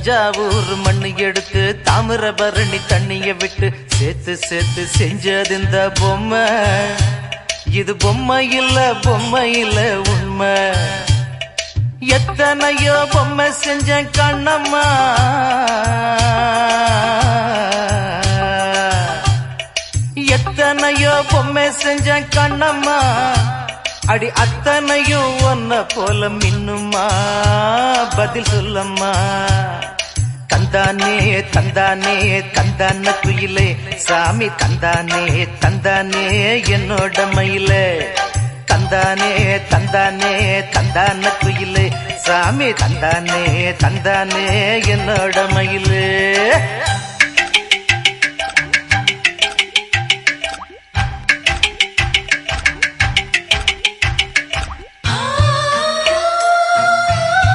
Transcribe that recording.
தஞ்சாவூர் மண்ணு எடுத்து தாமிரபரணி தண்ணிய விட்டு சேர்த்து சேர்த்து செஞ்சது இந்த பொம்மை. இது பொம்மை இல்ல உண்மை. எத்தனையோ பொம்மை செஞ்ச கண்ணம்மா, எத்தனையோ பொம்மை செஞ்ச கண்ணம்மா. அடி அத்தனையும் ஒன்ன போல மின்னுமா, பதில் சொல்லம்மா. தந்தானே தந்தானே தந்தான குயிலே சாமி, தந்தானே தந்தானே என்னோட மயிலே. தந்தானே தந்தானே தந்தான குயிலே சாமி, தந்தானே தந்தானே என்னோட மயிலே.